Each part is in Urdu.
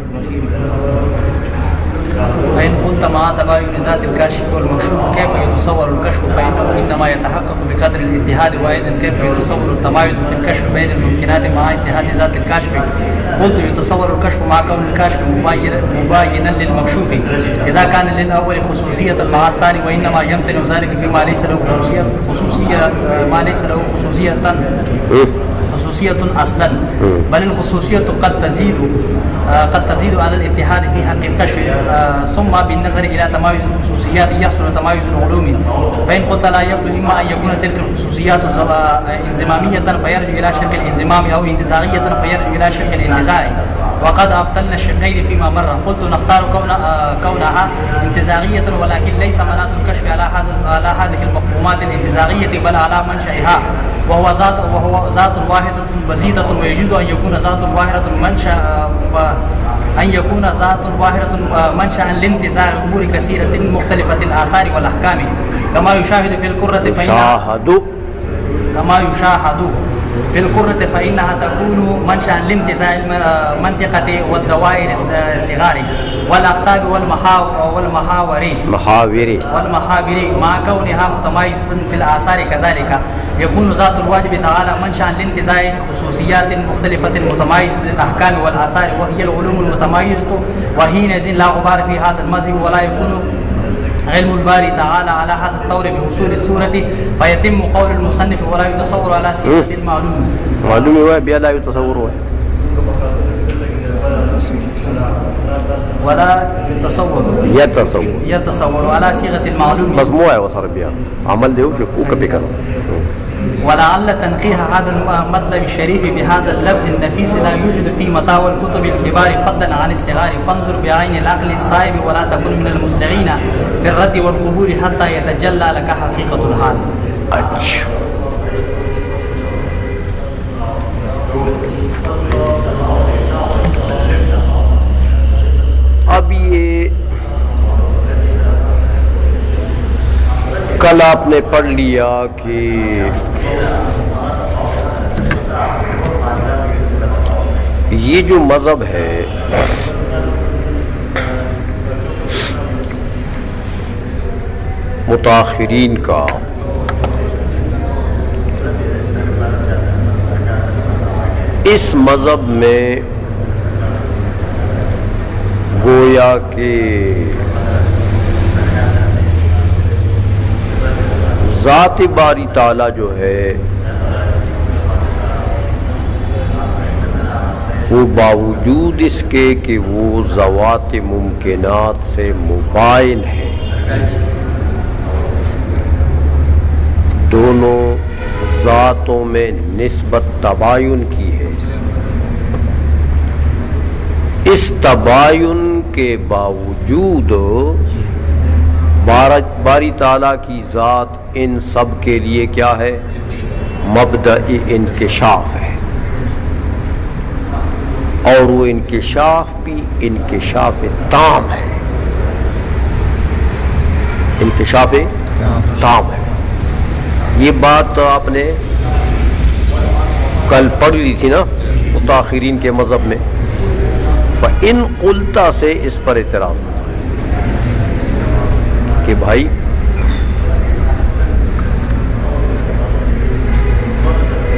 الرحيم. فإن قلت مع تباين ذات الكاشف والمكشوف كيف يتصور الكشف فإنه إنما يتحقق بقدر الاتحاد، وأيضا كيف يتصور التمايز في الكشف بين الممكنات مع اتحاد ذات الكاشف. قلت يتصور الكشف مع كون الكاشف مباينا للمكشوف إذا كان للأول خصوصية مع الثاني، وإنما يمتنع ذلك فيما ليس له خصوصية أصلا، بل الخصوصية قد تزيد على الاتحاد في حق الكشف. ثم بالنظر إلى تمايز الخصوصيات يحصل تمايز العلوم. فإن قلت لا يخلو إما أن يكون تلك الخصوصيات انزمامية فيرجع إلى شق الانزمام، أو انتزاعية فيرجع إلى شق الانتزاع، وقد أبطلنا الشقين فيما مر. قلت نختار كونها انتزاعية، ولكن ليس مناط الكشف على هذه المفهومات الانتزاعية بل على منشأها، وهو ذات واحدة بسيطة، ويجوز أن يكون ذات واحدة منشأ لانتزاع أمور كثيرة مختلفة الآثار والأحكام، كما يشاهد في القرة فإنها تكون منشأ لانتزاع المنطقة والدوائر الصغار والأقطاب والمحاور مع كونها متمايزة في الآثار. كذلك يكون ذات الواجب تعالى منشأ لانتزاع خصوصيات مختلفة متمايزة الأحكام والآثار، وهي العلوم المتمايزة، وحينئذ لا غبار في هذا المذهب، ولا يكون علم الباري تعالى على هذا الطور بحصول السورة، فيتم قول المصنف ولا يتصور على صيغة المعلوم. معلوم ہوا بیا لا يتصور ہوا ولا يتصور على صيغة المعلوم مضموع ہے وصر بیا عمل دیو شکو کبھی کرو. ولعل تنقيح هذا المطلب الشريف بهذا اللفظ النفيس لا يوجد في مطاوى الكتب الكبار فضلا عن الصغار، فانظر بعين العقل الصائب ولا تكن من المسرعين في الرد والقبول حتى يتجلى لك حقيقة الحال. اب یہ کل آپ نے پڑھ لیا کہ یہ جو مذہب ہے متاخرین کا، اس مذہب میں گویا کہ ذات باری تعالیٰ جو ہے وہ باوجود اس کے کہ وہ ذوات ممکنات سے مباین ہے، دونوں ذاتوں میں نسبت تباین کی ہے، اس تباین کے باوجود باری تعالیٰ کی ذات ان سب کے لیے کیا ہے؟ مبدأ انکشاف ہے، اور وہ انکشاف بھی انکشاف تام ہے، انکشاف تام ہے. یہ بات آپ نے کل پڑھ لی تھی نا متاخرین کے مذہب میں. فَإِن قُلْتَ سے اس پر اعتراض ہوتا ہے کہ بھائی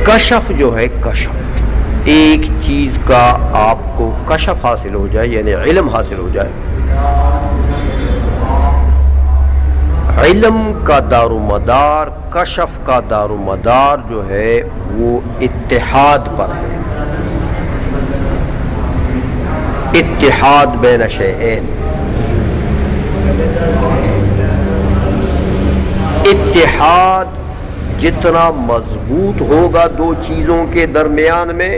کشف جو ہے، کشف ایک چیز کا آپ کو کشف حاصل ہو جائے یعنی علم حاصل ہو جائے، علم کا دار و مدار، کشف کا دار و مدار جو ہے وہ اتحاد پر ہے، اتحاد بین شیئین. اتحاد جتنا مضبوط ہوگا دو چیزوں کے درمیان میں،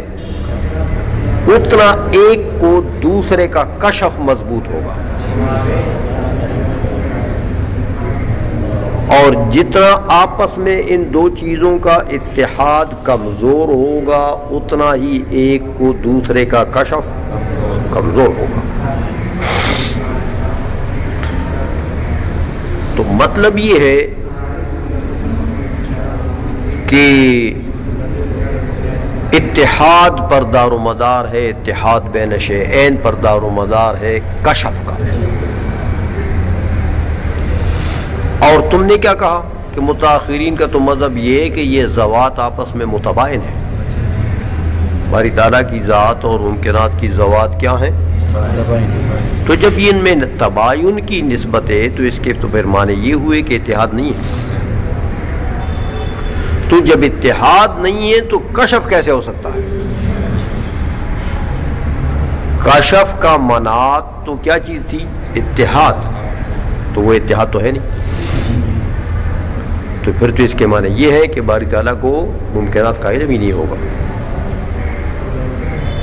اتنا ایک کو دوسرے کا کشف مضبوط ہوگا، اور جتنا آپس میں ان دو چیزوں کا اتحاد کمزور ہوگا اتنا ہی ایک کو دوسرے کا کشف کمزور ہوگا. تو مطلب یہ ہے کہ اتحاد پر دار و مدار ہے، اتحاد بین شیئین پر دار و مدار ہے کشف کا. اور تم نے کیا کہا کہ متاخرین کا تو مذہب یہ ہے کہ یہ ذوات آپس میں متباین ہیں. باری تعالیٰ کی ذات اور ممکنات کی ذوات کیا ہیں؟ تو جب یہ ان میں تباین کی نسبت ہے تو اس کے تو پھر معنی یہ ہوئے کہ اتحاد نہیں ہے. تو جب اتحاد نہیں ہے تو کشف کیسے ہو سکتا ہے؟ کشف کا مناط تو کیا چیز تھی؟ اتحاد. تو وہ اتحاد تو ہے نہیں. تو پھر تو اس کے معنی یہ ہے کہ باری تعالیٰ کو ممکنات کا علم ہی نہیں ہوگا.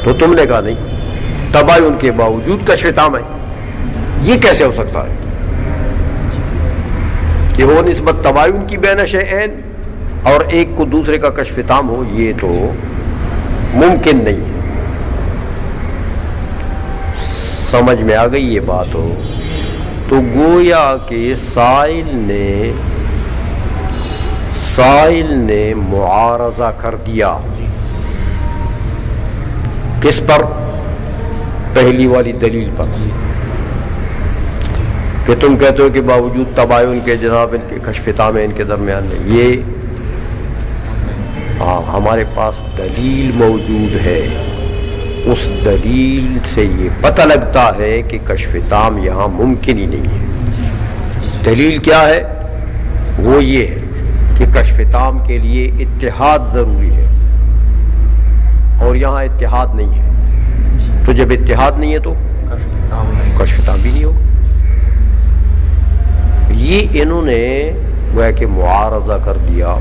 تو تم نے کہا نہیں، تباین کے باوجود کشف تام ہے. یہ کیسے ہو سکتا ہے کہ وہ نسبت تباین کی بین شیئین اور ایک کو دوسرے کا کشف تام ہو؟ یہ تو ممکن نہیں ہے. سمجھ میں آ گئی یہ بات ہو تو گویا کہ سائل نے معارضہ کر دیا. کس پر؟ پہلی والی دلیل پر کہ تم کہتے ہو کہ باوجود تباین کے جناب ان کے کشف تام ہے ان کے درمیان میں. یہ ہمارے پاس دلیل موجود ہے. اس دلیل سے یہ پتہ لگتا ہے کہ کشف تام یہاں ممکن ہی نہیں ہے. دلیل کیا ہے؟ وہ یہ ہے کہ کشف تام کے لیے اتحاد ضروری ہے اور یہاں اتحاد نہیں ہے. تو جب اتحاد نہیں ہے تو کشف تام بھی نہیں ہوگا. یہ انہوں نے گویا کہ معارضہ کر دیا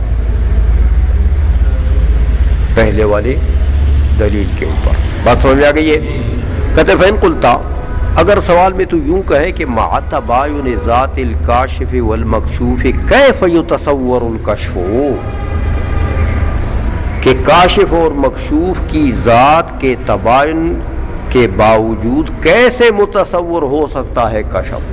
پہلے والی دلیل کے اوپر. بات سمجھ میں آ گئی ہے؟ کہتے فین قلتا، اگر سوال میں تو یوں کہے کہ مع تباین ذات الکاشف والمکشوف کیف یتصور الکشف، کہ کاشف اور مکشوف کی ذات کے تباین کے باوجود کیسے متصور ہو سکتا ہے کشف؟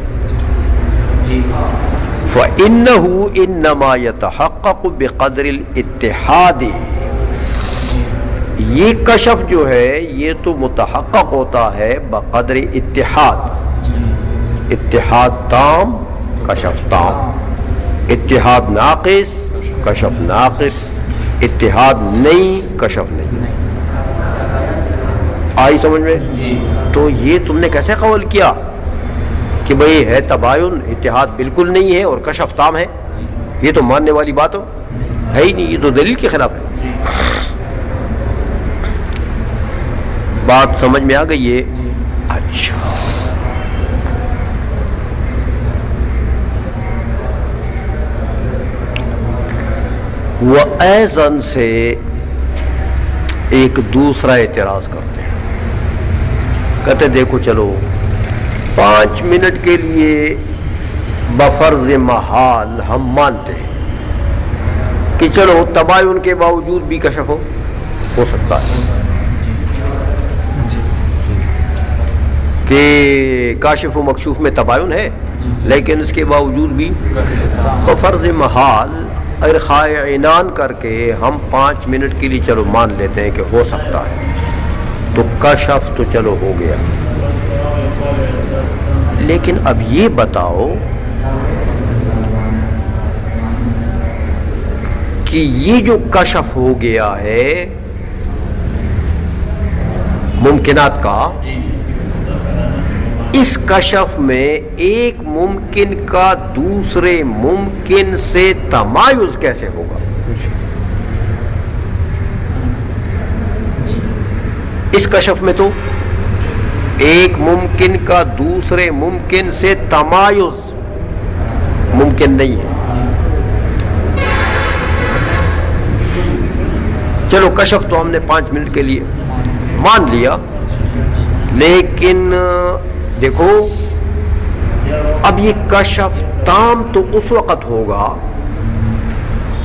فإنه انما يتحقق بقدر الاتحاد. یہ کشف جو ہے یہ تو متحقق ہوتا ہے بقدر اتحاد. اتحاد تام، کشف تام. اتحاد ناقص، کشف ناقص. اتحاد نہیں، کشف نہیں. آئی سمجھ میں؟ تو یہ تم نے کیسے قول کیا کہ بھئی ہے تباین، اتحاد بالکل نہیں ہے اور کشف تام ہے؟ یہ تو ماننے والی بات ہے ہی نہیں. یہ تو دلیل کے خلاف ہے. بات سمجھ میں آ گئی ہے؟ اچھا، وہ ایزن سے ایک دوسرا اعتراض کرتے ہیں. کہتے دیکھو چلو 5 منٹ کے لیے بفرض محال ہم مانتے ہیں کہ چلو تباین کے باوجود بھی کشف ہو سکتا ہے، کہ کاشف و مکشوف میں تباین ہے لیکن اس کے باوجود بھی بفرض محال ارخائے عنان کر کے ہم 5 منٹ کے لیے چلو مان لیتے ہیں کہ ہو سکتا ہے. تو کشف تو چلو ہو گیا. لیکن اب یہ بتاؤ کہ یہ جو کشف ہو گیا ہے ممکنات کا، اس کشف میں ایک ممکن کا دوسرے ممکن سے تمایز کیسے ہوگا؟ اس کشف میں تو ایک ممکن کا دوسرے ممکن سے تمایز ممکن نہیں ہے. چلو کشف تو ہم نے 5 منٹ کے لیے مان لیا، لیکن دیکھو اب یہ کشف تام تو اس وقت ہوگا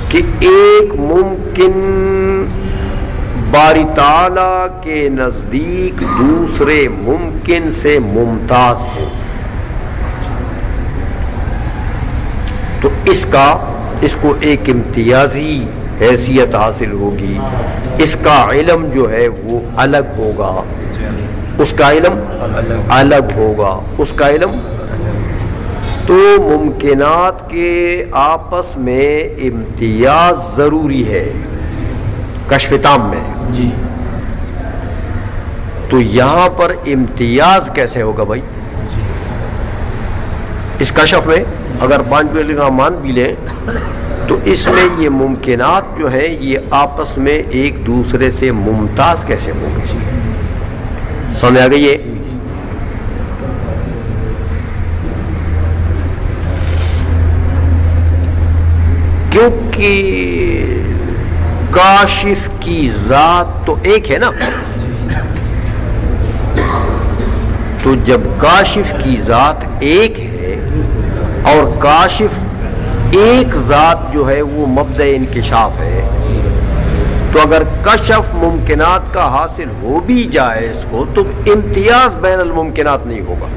کہ ایک ممکن باری تعالیٰ کے نزدیک دوسرے ممکن سے ممتاز ہو. تو اس کو ایک امتیازی حیثیت حاصل ہوگی، اس کا علم جو ہے وہ الگ ہوگا، اس کا علم الگ ہوگا، اس کا علم. تو ممکنات کے آپس میں امتیاز ضروری ہے کشف تام میں جی. تو یہاں پر امتیاز کیسے ہوگا بھائی؟ اس کشف میں اگر 5 منٹ کا مان بھی لیں تو اس میں یہ ممکنات جو ہیں یہ آپس میں ایک دوسرے سے ممتاز کیسے ہوں گے؟ سمجھ آ گئی ہے؟ کیونکہ کاشف کی ذات تو ایک ہے نا. تو جب کاشف کی ذات ایک ہے اور کاشف ایک ذات جو ہے وہ مبدأ انکشاف ہے، تو اگر کشف ممکنات کا حاصل ہو بھی جائے اس کو تو امتیاز بین الممکنات نہیں ہوگا.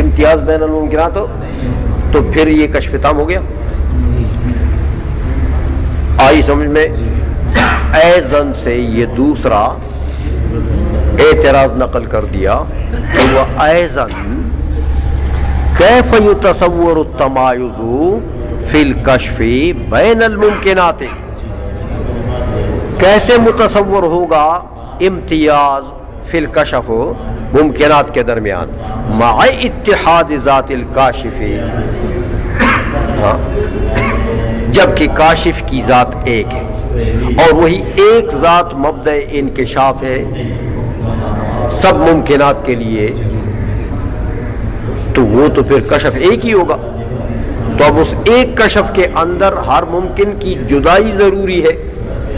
امتیاز بین الممکنات ہو تو پھر یہ کشف تام ہو گیا. آئی سمجھ میں؟ ایزن سے یہ دوسرا اعتراض نقل کر دیا کہ وہ ایزن کیف یتصور التمایز فی الکشف بین الممکنات، کیسے متصور ہوگا امتیاز فی الکشف ممکنات کے درمیان مع اتحاد ذات الکاشف، جبکہ کاشف کی ذات ایک ہے اور وہی ایک ذات مبدأ انکشاف ہے سب ممکنات کے لیے، تو وہ تو پھر کشف ایک ہی ہوگا. تو اب اس ایک کشف کے اندر ہر ممکن کی جدائی ضروری ہے،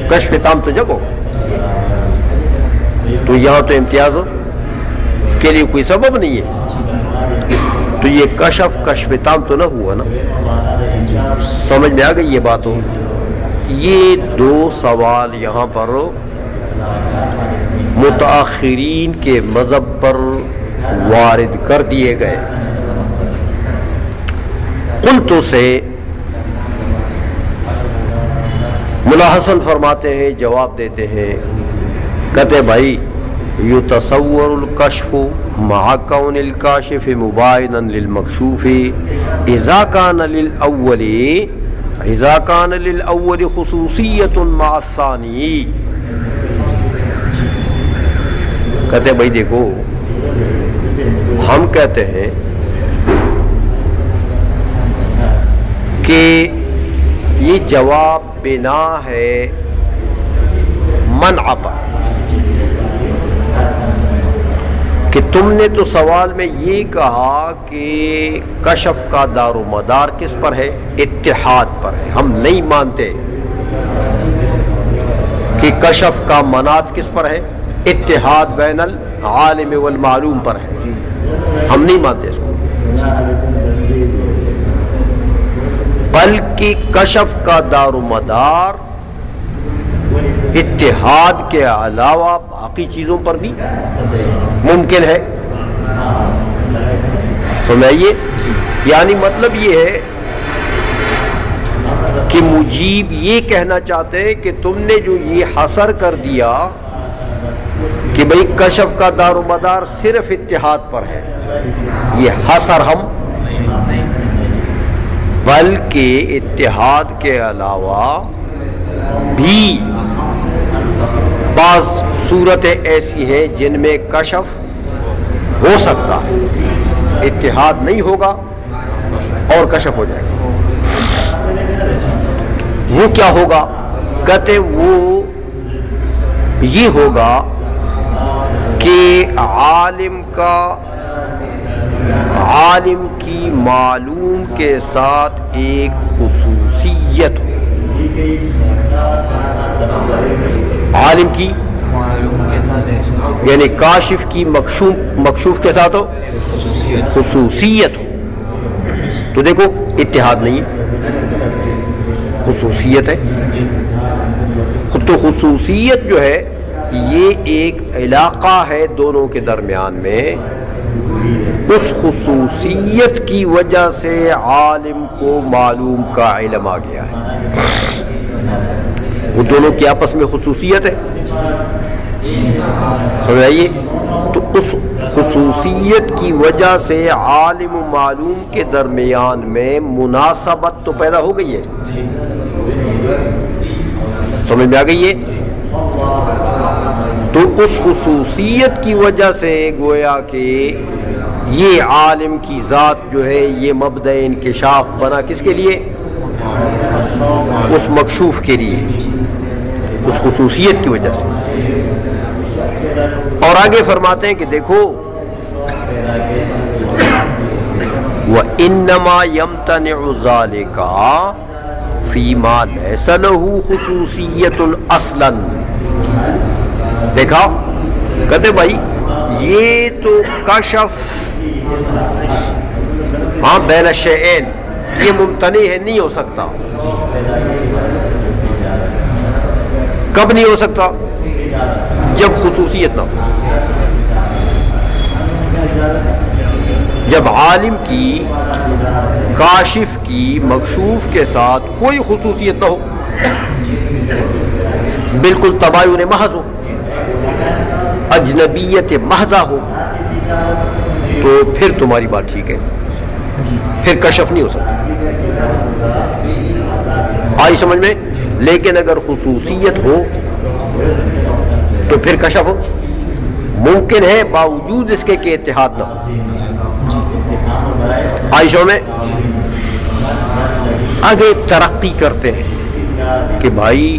کشف تام تو جب ہو. تو یہاں تو امتیاز کے لیے کوئی سبب نہیں ہے، تو یہ کشف تام تو نہ ہوا نا. سمجھ میں آ گئی یہ بات ہو؟ یہ دو سوال یہاں پر متاخرین کے مذہب پر وارد کر دیے گئے. قلتو سے ملا حسن فرماتے ہیں، جواب دیتے ہیں، کہتے بھائی یتصور الکشف مع کون الکاشف مباینا للمکشوف اذا کان للاول خصوصیت مع الثانی. کہتے بھائی دیکھو، ہم کہتے ہیں کہ یہ جواب بنا ہے منع پر، کہ تم نے تو سوال میں یہ کہا کہ کشف کا دار و مدار کس پر ہے؟ اتحاد پر ہے. ہم نہیں مانتے کہ کشف کا منات کس پر ہے؟ اتحاد بین العالم والمعلوم پر ہے. ہم نہیں مانتے اس کو، بلکہ کشف کا دار و مدار اتحاد کے علاوہ باقی چیزوں پر بھی ممکن ہے. سمجھئے؟ یعنی مطلب یہ ہے کہ مجیب یہ کہنا چاہتے ہیں کہ تم نے جو یہ حصر کر دیا کہ بھئی کشف کا دار و مدار صرف اتحاد پر ہے، یہ حصر ہم، بلکہ اتحاد کے علاوہ بھی بعض صورتیں ایسی ہیں جن میں کشف ہو سکتا ہے، اتحاد نہیں ہوگا اور کشف ہو جائے گا. وہ کیا ہوگا؟ کہتے وہ یہ ہوگا کہ عالم کی معلوم کے ساتھ ایک خصوصیت ہو، عالم کی یعنی کاشف کی مکشوف کے ساتھ ہو خصوصیت ہو. تو دیکھو اتحاد نہیں ہے، خصوصیت ہے. تو خصوصیت جو ہے یہ ایک علاقہ ہے دونوں کے درمیان میں، اس خصوصیت کی وجہ سے عالم کو معلوم کا علم آ گیا ہے. وہ دونوں کی آپس میں خصوصیت ہے, سمجھ آئیے. تو اس خصوصیت کی وجہ سے عالم و معلوم کے درمیان میں مناسبت تو پیدا ہو گئی ہے, سمجھ میں آ گئی ہے. تو اس خصوصیت کی وجہ سے گویا کہ یہ عالم کی ذات جو ہے یہ مبدأ انکشاف بنا کس کے لیے؟ اس مکشوف کے لیے, اس خصوصیت کی وجہ سے. اور آگے فرماتے ہیں کہ دیکھو وَإِنَّمَا يَمْتَنِعُ ذَلِكَ فِي مَا لَيْسَ لَهُ خُصُوصِيَّةٌ أَصْلًا. دیکھا کہتے بھائی یہ تو کشف بین الشیئین یہ ممتنع ہے, نہیں ہو سکتا. کب نہیں ہو سکتا؟ جب خصوصیت نہ ہو, جب عالم کی کاشف کی مکشوف کے ساتھ کوئی خصوصیت نہ ہو, بالکل تباین محض ہو, اجنبیت محضہ ہو, تو پھر تمہاری بات ٹھیک ہے, پھر کشف نہیں ہو سکتا. آئی سمجھ میں؟ لیکن اگر خصوصیت ہو تو پھر کشف ہو ممکن ہے باوجود اس کے کہ اتحاد نہ ہو. عائشہ میں آگے ترقی کرتے ہیں کہ بھائی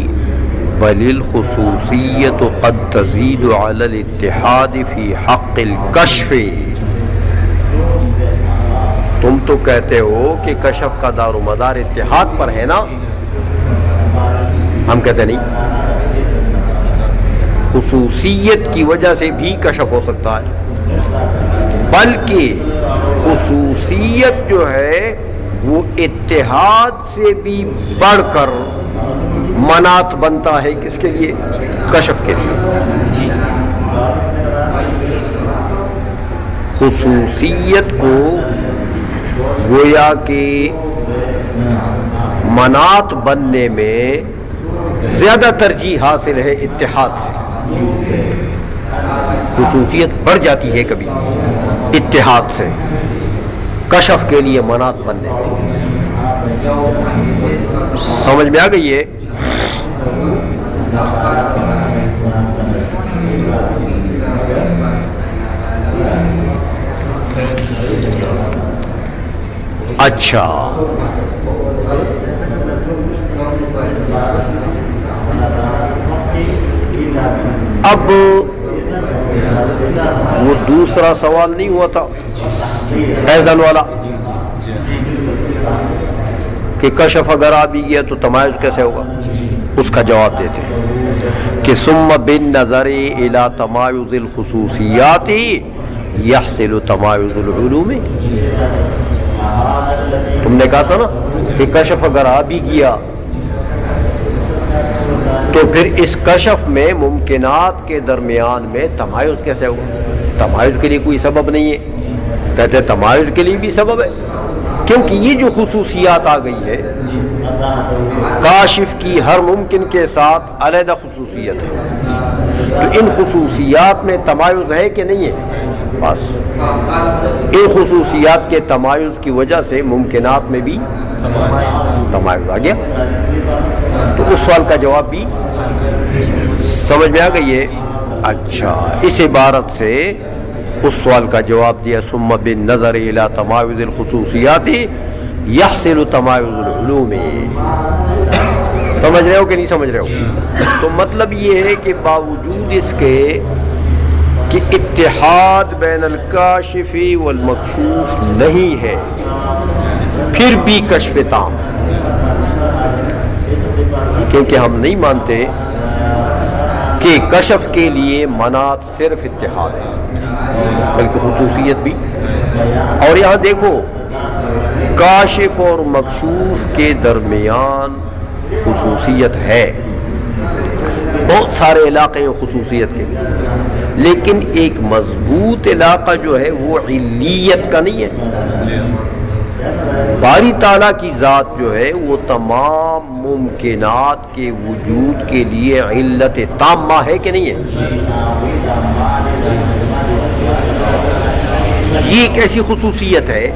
بل الخصوصیت قد تزید علی الاتحاد فی حق الکشف. تم تو کہتے ہو کہ کشف کا دار و مدار اتحاد پر ہے نا, ہم کہتے نہیں, خصوصیت کی وجہ سے بھی کشف ہو سکتا ہے, بلکہ خصوصیت جو ہے وہ اتحاد سے بھی بڑھ کر منات بنتا ہے کس کے لیے؟ کشف کے لیے. خصوصیت کو گویا کہ منات بننے میں زیادہ ترجیح حاصل ہے اتحاد سے. خصوصیت بڑھ جاتی ہے کبھی اتحاد سے کشف کے لیے منات بننے میں. سمجھ میں آ گئی ہے؟ اچھا اب وہ دوسرا سوال نہیں ہوا تھا ایزن والا کہ کشف اگر آ بھی گیا تو تمایز کیسے ہوگا؟ اس کا جواب دیتے ہیں کہ ثم بالنظر الى تمایز الخصوصیات یحصل تمایز العلوم. تم نے کہا تھا نا کہ کشف اگر آ بھی گیا تو پھر اس کشف میں ممکنات کے درمیان میں تمایز کیسے ہوگا؟ تمایز کے لیے کوئی سبب نہیں ہے. کہتے تمایز کے لیے بھی سبب ہے, کیونکہ یہ جو خصوصیات آ گئی ہے کاشف کی ہر ممکن کے ساتھ علیحدہ خصوصیت ہے, تو ان خصوصیات میں تمایز ہے کہ نہیں ہے؟ بس ان خصوصیات کے تمایز کی وجہ سے ممکنات میں بھی تمایز آ گیا. تو اس سوال کا جواب بھی سمجھ میں آ گئی ہے. اچھا, اس عبارت سے اس سوال کا جواب دیا ثم بالنظر الى تمایز الخصوصیات یحصل تمایز العلوم. سمجھ رہے ہو کہ نہیں سمجھ رہے ہو؟ تو مطلب یہ ہے کہ باوجود اس کے کہ اتحاد بین الکاشف والمکشوف نہیں ہے پھر بھی کشف تام, کیونکہ ہم نہیں مانتے کہ کشف کے لیے منات صرف اتحاد ہے بلکہ خصوصیت بھی. اور یہاں دیکھو کاشف اور مکشوف کے درمیان خصوصیت ہے, بہت سارے علاقے ہیں خصوصیت کے, لیکن ایک مضبوط علاقہ جو ہے وہ علیت کا نہیں ہے. باری تعالیٰ کی ذات جو ہے وہ تمام ممکنات کے وجود کے لیے علت تامہ ہے کہ نہیں ہے؟ یہ ایک ایسی خصوصیت ہے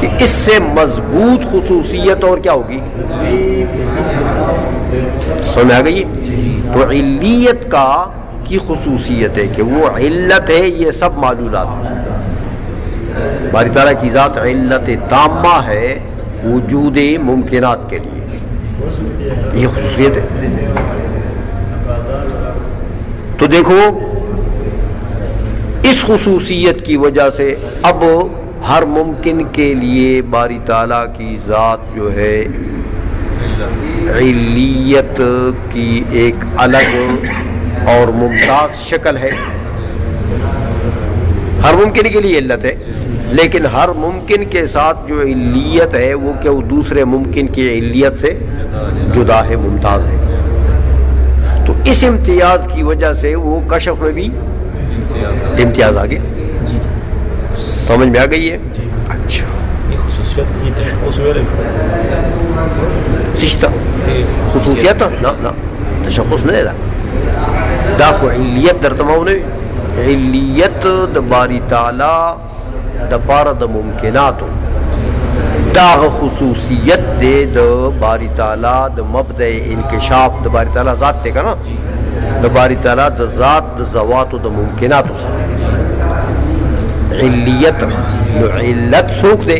کہ اس سے مضبوط خصوصیت اور کیا ہوگی؟ سمجھ آ گئی؟ تو علیت کا کی خصوصیت ہے کہ وہ علت ہے یہ سب معلولات. باری تعالیٰ کی ذات علت تامہ ہے وجود ممکنات کے لیے، یہ خصوصیت ہے. تو دیکھو اس خصوصیت کی وجہ سے اب ہر ممکن کے لیے باری تعالیٰ کی ذات جو ہے علیت کی ایک الگ اور ممتاز شکل ہے. ہر ممکن کے لیے علت ہے، لیکن ہر ممکن کے ساتھ جو علیت ہے وہ کہ وہ دوسرے ممکن کی علیت سے جدا ہے، ممتاز ہے. تو اس امتیاز کی وجہ سے وہ کشف میں بھی امتیاز آ گیا. سمجھ میں آ گئی ہے؟ اچھا خصوصیت نا تشخص نہیں رہا دا کو علیت در تمام نے علیت د باری تعالیٰ د پارا د ممکناتو دا خصوصیت دے د باری تعالیٰ د مبدأ انکشاف د باری تعالیٰ ذات تے کا نا د باری تعالیٰ د ذات د ذوات د ممکناتو علیت نو علت سوک دے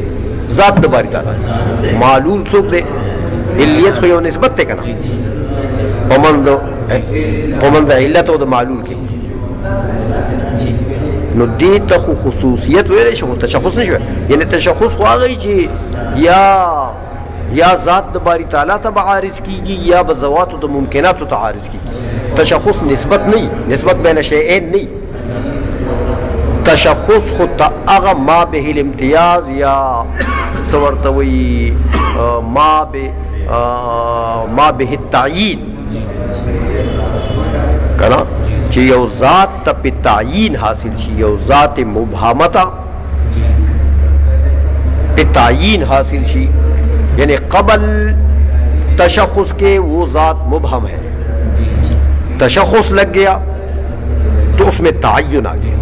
ذات د باری تعالیٰ معلول سوک دے علیت خو یو نسبت تے کا نا پمند علت و د معلول کی نو دیتا خو خصوصیت ویلے شو تشخص نہیں شو، یعنی تشخص خو آگئی چی یا ذات دا باری تعالیٰ تا عارض کی گی یا بزوات دا ممکنات تا عارض کی گی. تشخص نسبت نہیں، نسبت بین شیئین نہیں. تشخص خود تا اغا ما به الامتیاز یا سورتوی ما به التعیین کنا چی یو ذات تا پی تعیین حاصل چی، یو ذات مبہمتا پی تعیین حاصل چی، یعنی قبل تشخص کے وہ ذات مبہم ہے، تشخص لگ گیا تو اس میں تعین آ گیا.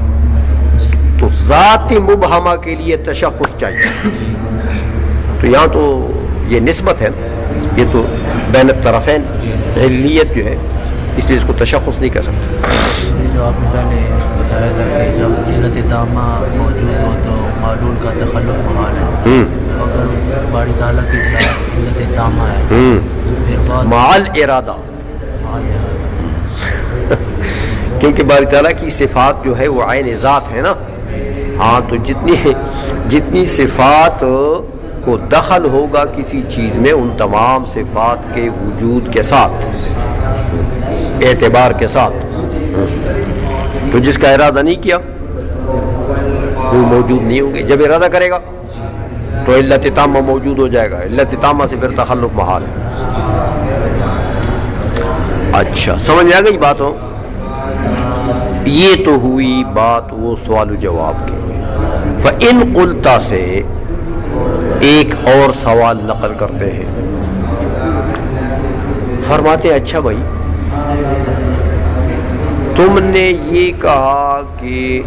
تو ذات مبہمہ کے لیے تشخص چاہیے. تو یہاں تو یہ نسبت ہے، یہ تو بین الطرفین علیت جو ہے، اس لیے اس کو تشخص نہیں کر سکتے. جو آپ نے پہلے بتایا تھا کہ جب علت تامہ موجود ہو تو معلول کا تخلف محال ہے. اگر باری تعالیٰ کی علت تامہ ہے پھر بعد مع الارادہ، کیونکہ باری تعالیٰ کی صفات جو ہے وہ عین ذات ہے نا. ہاں تو جتنی صفات کو دخل ہوگا کسی چیز میں ان تمام صفات کے وجود کے ساتھ، اعتبار کے ساتھ، تو جس کا ارادہ نہیں کیا وہ موجود نہیں ہوں گے. جب ارادہ کرے گا تو علت تامہ موجود ہو جائے گا، علت تامہ سے پھر تخلق محال ہے. اچھا سمجھ آ گئی بات ہو؟ یہ تو ہوئی بات وہ سوال و جواب کی. فَإِن قُلْتَ سے ایک اور سوال نقل کرتے ہیں. فرماتے ہیں اچھا بھائی تم نے یہ کہا کہ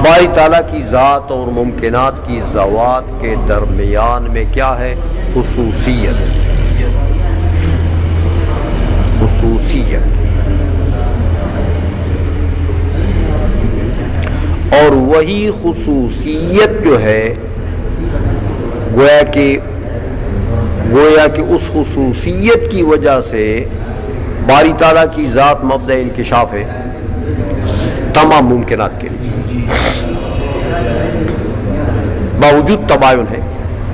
باری تعالیٰ کی ذات اور ممکنات کی ذوات کے درمیان میں کیا ہے؟ خصوصیت. اور وہی خصوصیت جو ہے گویا کہ اس خصوصیت کی وجہ سے باری تعالیٰ کی ذات مبدأ انکشاف ہے تمام ممکنات کے لیے. باوجود تباین ہے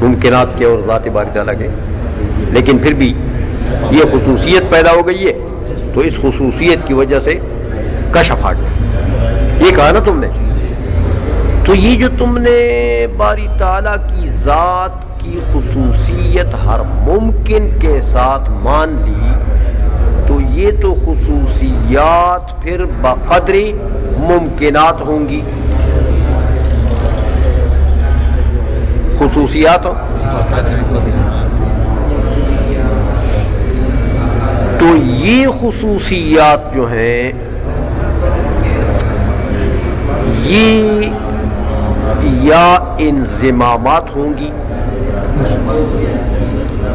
ممکنات کے اور ذات باری تعالیٰ کے، لیکن پھر بھی یہ خصوصیت پیدا ہو گئی ہے تو اس خصوصیت کی وجہ سے کشف آ گیا. یہ کہا نا تم نے. تو یہ جو تم نے باری تعالیٰ کی ذات کی خصوصیت ہر ممکن کے ساتھ مان لی تو یہ تو خصوصیات پھر بقدری ممکنات ہوں گی. خصوصیات تو یہ خصوصیات جو ہیں یہ یا انضمامات ہوں گی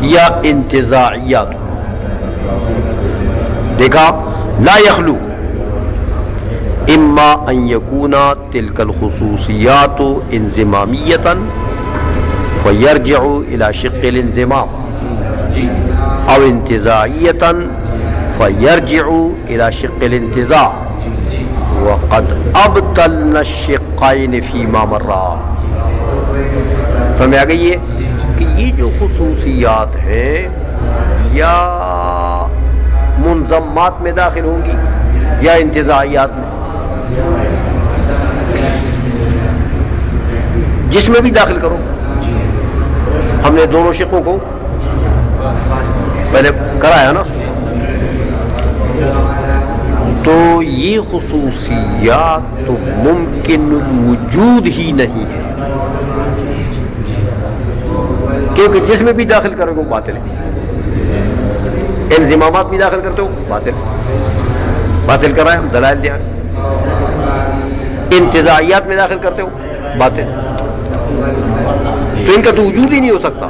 یا انتزاعیات. دیکھا لا یخلو اما ان یکونا تلک الخصوصیات انضمامیتا فیرجع الى شق الانضمام او انتزاعیتا فیرجع الى شق الانتزاع وقد ابطلنا الشقین فیما مرا. سمجھ آ گئی ہے کہ یہ جو خصوصیات ہیں یا منضمات میں داخل ہوں گی یا انتزاعیات میں، جس میں بھی داخل کرو. ہم نے دونوں شقوں کو پہلے کرایا نا، تو یہ خصوصیات تو ممکن وجود ہی نہیں ہے، کیونکہ جس میں بھی داخل کرو گے باطل ہے. انضمامات بھی داخل کرتے ہو باطل کر رہا ہے، ہم دلائل دیا. انتزاعیات میں داخل کرتے ہو باطل، تو ان کا تو وجود ہی نہیں ہو سکتا.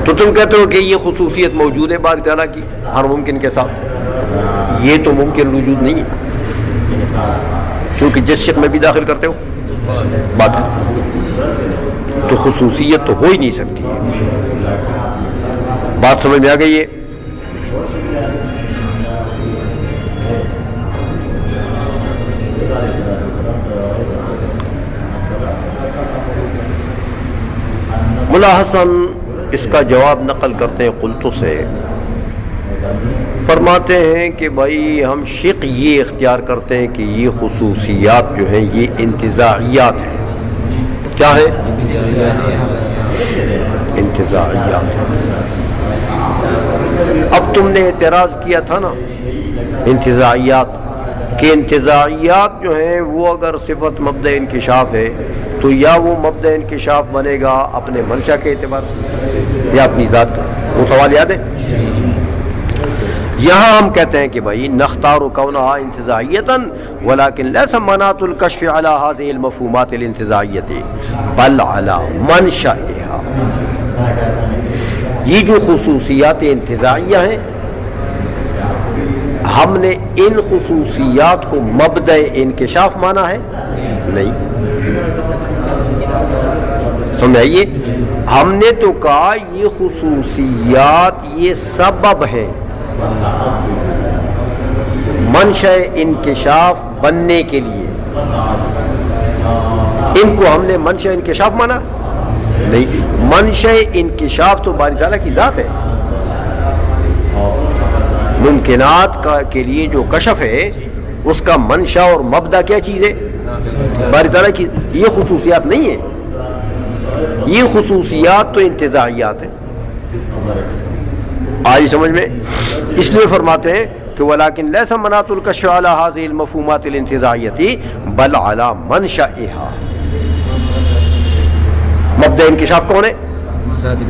تو تم کہتے ہو کہ یہ خصوصیت موجود ہے باری تعالیٰ کی ہر ممکن کے ساتھ، یہ تو ممکن وجود نہیں ہے، کیونکہ جس شق میں بھی داخل کرتے ہو باطل، تو خصوصیت تو ہو ہی نہیں سکتی. بات سمجھ میں آ گئی ہے؟ ملا حسن اس کا جواب نقل کرتے ہیں قلتو سے، فرماتے ہیں کہ بھائی ہم شق یہ اختیار کرتے ہیں کہ یہ خصوصیات جو ہیں یہ انتزاعیات ہیں. کیا ہے؟ انتزاعیات. اب تم نے اعتراض کیا تھا نا انتزاعیات، کہ انتزاعیات جو ہیں وہ اگر صفت مبدأ انکشاف ہے تو یا وہ مبدأ انکشاف بنے گا اپنے منشا کے اعتبار سے یا اپنی ذات کا. وہ سوال یاد ہے؟ یہاں ہم کہتے ہیں کہ بھائی نختار کونہا انتزاعیتا ولكن ليس مناط الكشف على هذه المفهومات الانتزاعیة بل على منشأها. یہ جو خصوصیات انتزاعیہ ہیں ہم نے ان خصوصیات کو مبدأ انکشاف مانا ہے؟ نہیں. سمجھائیے، ہم نے تو کہا یہ خصوصیات یہ سبب ہے منشأ انکشاف بننے کے لیے. ان کو ہم نے منشأ انکشاف مانا نہیں. منشأ انکشاف تو باری تعالیٰ کی ذات ہے. ممکنات کے لیے جو کشف ہے اس کا منشا اور مبدا کیا چیز ہے؟ باری تعالیٰ کی. یہ خصوصیات نہیں ہے، یہ خصوصیات تو انتزاعیات ہیں. آئی سمجھ میں؟ اس لیے فرماتے ہیں کہ ولیکن لیس مناط الکشف علی هذه المفہومات الانتزاعیة بل علی منشأها. مبدأ انکشاف کون ہے؟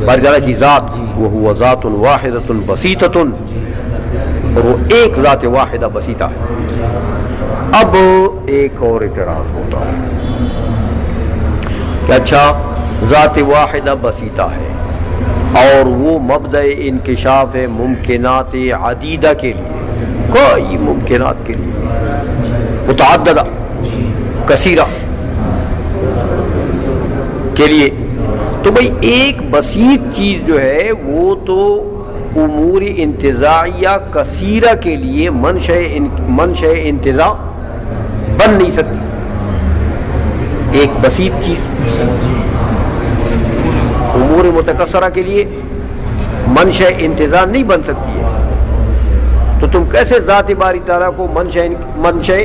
باری تعالیٰ کی ذات. وہو ذات واحدۃ بسیطۃ، اور وہ ایک ذات واحدہ بسیطہ ہے. اب ایک اور اعتراض ہوتا ہے کہ اچھا ذات واحدہ بسیطہ ہے اور وہ مبدأ انکشاف ہے ممکنات عدیدہ کے لیے، کوئی ممکنات کے لیے متعددہ کثیرہ کے لیے. تو بھئی ایک بسیط چیز جو ہے وہ تو امور انتزاعیہ کثیرہ کے لیے منشأ انتزاع بن نہیں سکتی. ایک بسیط چیز امور متکثرہ کے لیے منشأ انتزاع نہیں بن سکتی ہے. تو تم کیسے ذات باری تعالیٰ کو منشأ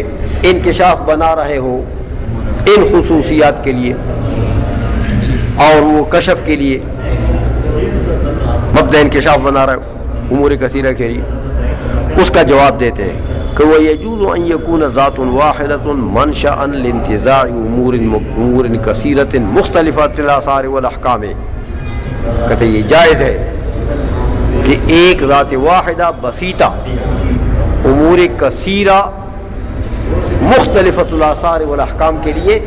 انکشاف بنا رہے ہو ان خصوصیات کے لیے؟ اور وہ کشف کے لیے مبدأ انکشاف بنا رہے ہو امور کثیرہ کے لیے، اس کا جواب دیتے ہیں کہ وہ یجوز ان یکون ذات واحدۃ منشأ لانتزاع امور کثیرۃ مختلفۃ الاثار والاحکام، کہتے یہ جائز ہے کہ ایک ذات واحدہ بسیطہ امور کثیرہ مختلفۃ الاثار والاحکام کے لیے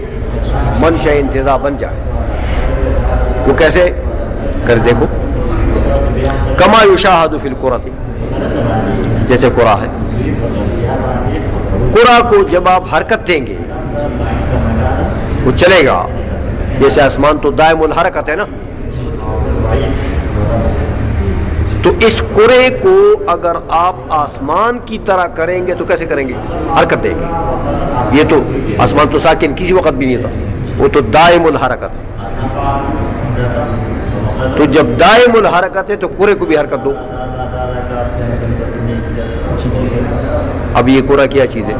منشأ انتزاع بن جائے۔ وہ کیسے کر دیکھو، کما یشاہد فی القرۃ، جیسے قرآ ہے، قرآ کو جب آپ حرکت دیں گے وہ چلے گا، جیسے آسمان تو دائم الحرکت ہے نا، تو اس قرے کو اگر آپ آسمان کی طرح کریں گے تو کیسے کریں گے؟ حرکت دیں گے۔ یہ تو آسمان تو ساکن کسی وقت بھی نہیں تھا، وہ تو دائم الحرکت ہے، تو جب دائم الحرکت ہے تو قرے کو بھی حرکت دو۔ اب یہ قرہ کیا چیز ہے؟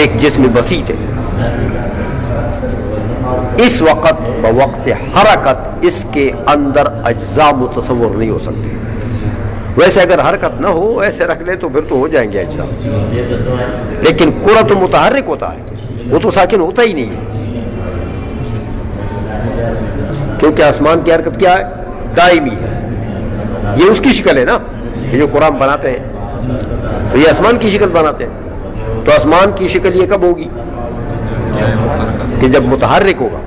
ایک جسم بسیط ہے، اس وقت بوقت حرکت اس کے اندر اجزاء متصور نہیں ہو سکتے، ویسے اگر حرکت نہ ہو ایسے رکھ لے تو پھر تو ہو جائیں گے اجزاء، لیکن قرہ تو متحرک ہوتا ہے، وہ تو ساکن ہوتا ہی نہیں ہے، کیونکہ آسمان کی حرکت کیا ہے؟ دائمی ہے، یہ اس کی شکل ہے نا، یہ جو قرآن بناتے ہیں تو یہ آسمان کی شکل بناتے ہیں، تو آسمان کی شکل یہ کب ہوگی؟ کہ جب متحرک ہوگا۔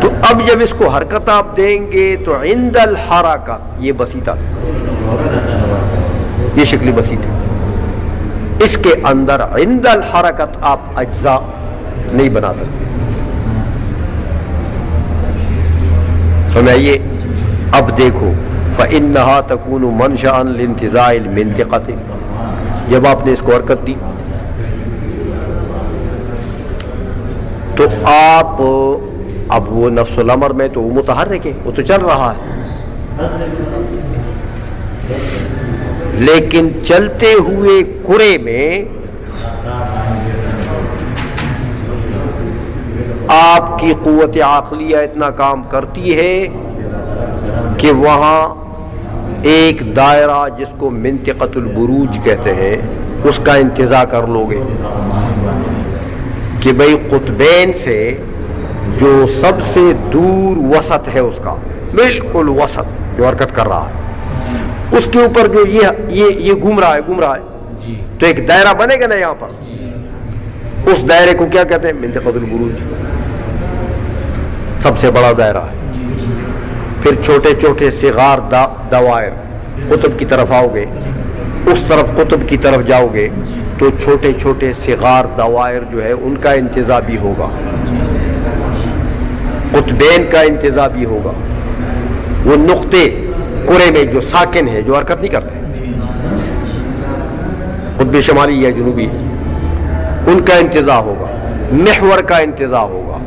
تو اب جب اس کو حرکت آپ دیں گے تو عند الحرکہ یہ بسیطہ، یہ شکل بسیط ہے، اس کے اندر عند الحرکت آپ اجزاء نہیں بنا سکتے۔ سمجھئے؟ اب دیکھو فإنها تكون منشأ لانتزاع المنطقة، جب آپ نے اس کو حرکت دی تو آپ اب وہ نفس الامر میں تو وہ متحرک ہے، وہ تو چل رہا ہے، لیکن چلتے ہوئے قرے میں آپ کی قوت عقلیہ اتنا کام کرتی ہے کہ وہاں ایک دائرہ جس کو منطقۃ البروج کہتے ہیں اس کا انتزاع کر لو گے کہ بھئی قطبین سے جو سب سے دور وسط ہے اس کا بالکل وسط جو حرکت کر رہا ہے اس کے اوپر جو یہ گھوم رہا ہے تو ایک دائرہ بنے گا نا یہاں پر، اس دائرے کو کیا کہتے ہیں؟ منطقۃ البروج، سب سے بڑا دائرہ ہے۔ پھر چھوٹے چھوٹے صغار دوائر، قطب کی طرف آؤ گے، اس طرف قطب کی طرف جاؤ گے تو چھوٹے چھوٹے صغار دوائر جو ہے ان کا انتزاع بھی ہوگا، قطبین کا انتزاع بھی ہوگا، وہ نقطے قرے میں جو ساکن ہے جو حرکت نہیں کرتے، قطب شمالی یا جنوبی، ان کا انتزاع ہوگا، محور کا انتزاع ہوگا۔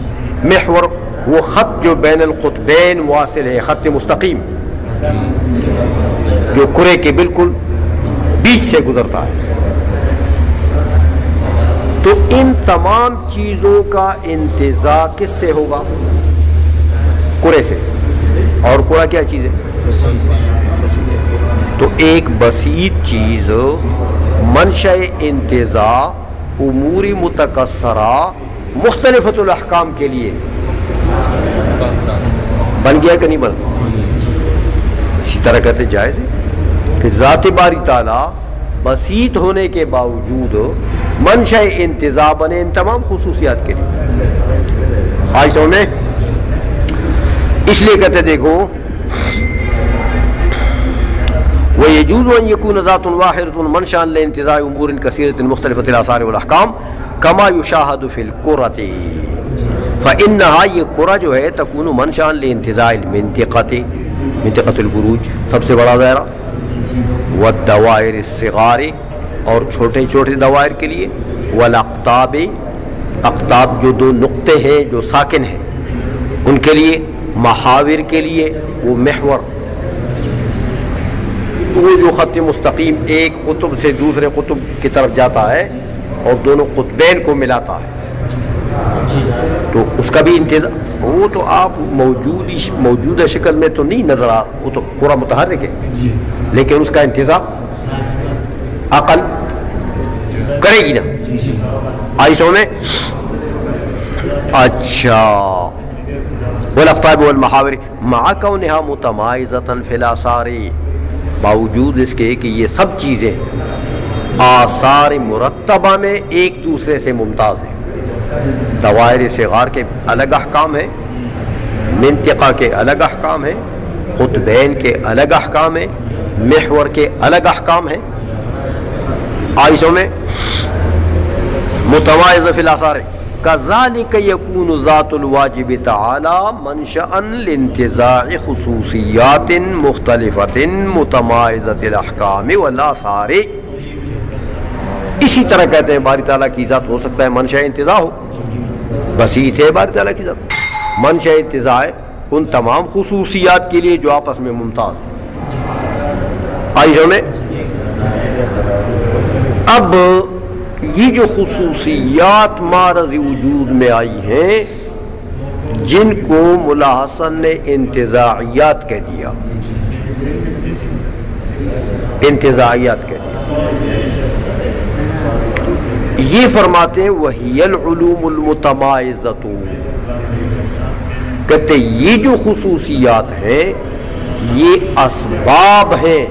محور وہ خط جو بین القطبین واصل ہے، خط مستقیم جو قرے کے بالکل بیچ سے گزرتا ہے۔ تو ان تمام چیزوں کا انتزاع کس سے ہوگا؟ قرے سے۔ اور قرہ کیا چیز ہے؟ تو ایک بسیط چیز منشأ انتزاع امور متکثرہ مختلفۃ الاحکام کے لیے بن گیا کہ نہیں بنا؟ اسی طرح کہتے جائز ہے کہ ذات باری تعالیٰ بسیط ہونے کے باوجود منشأ انتزاع بنے ان تمام خصوصیات کے لیے۔ آج سمجھ میں؟ اس لیے کہتے دیکھو وَيَجُوزُ أَن يَكُونَ ذَاتٌ وَاحِدَةٌ مَنشَأً لِانْتِزَاعِ أُمُورٍ كَثِيرَةٍ مُخْتَلِفَةِ الْآثَارِ وَالْأَحْكَامِ كَمَا يُشَاهَدُ فِي الْقُرَةِ فَإِنَّهَا یہ قرہ جو ہے تکون منشأً لِانْتِزَاعِ الْمِنْطِقَةِ منطقۃ البروج سب سے بڑا دائرہ، والدوائر الصغار اور چھوٹے چھوٹے دوائر کے لیے، والاقطاب اقطاب جو دو نقطے ہیں جو ساکن ہیں ان کے لیے، محاور کے لیے وہ محور وہ جو خط مستقیم ایک قطب سے دوسرے قطب کی طرف جاتا ہے اور دونوں قطبین کو ملاتا ہے تو اس کا بھی انتظام، وہ تو آپ موجودہ شکل میں تو نہیں نظر وہ تو پورا متحرک ہے، لیکن اس کا انتظام عقل کرے گی نا، آئی سو میں. اچھا، والاقطاب والمحاور مع کونہا متمائزۃ فی الآثار، باوجود اس کے کہ یہ سب چیزیں آثار مرتبہ میں ایک دوسرے سے ممتاز ہیں. دوائر صغار کے الگ احکام ہیں، منطقہ کے الگ احکام ہیں، قطبین کے الگ احکام ہیں، محور کے الگ احکام ہیں. آئسوں میں متمائز فی الآثار کذالک یکون ذات الواجب تعالی منشأ لانتزاع خصوصیات مختلفۃ متمائزۃ الاحکام والآثار. اسی طرح کہتے ہیں باری تعالیٰ کی ذات ہو سکتا ہے منشأ انتزاع ہو، بسیط ہے باری تعالیٰ کی ذات، منشأ انتزاع ان تمام خصوصیات کے لیے جو آپس میں ممتاز ہیں. آئیے میں اب یہ جو خصوصیات معرض وجود میں آئی ہیں جن کو ملا حسن نے انتزاعیات کہہ دیا، انتزاعیات کہہ دیا، یہ فرماتے ہیں وہی العلوم المتمائزۃ، کہتے یہ جو خصوصیات ہیں یہ اسباب ہیں،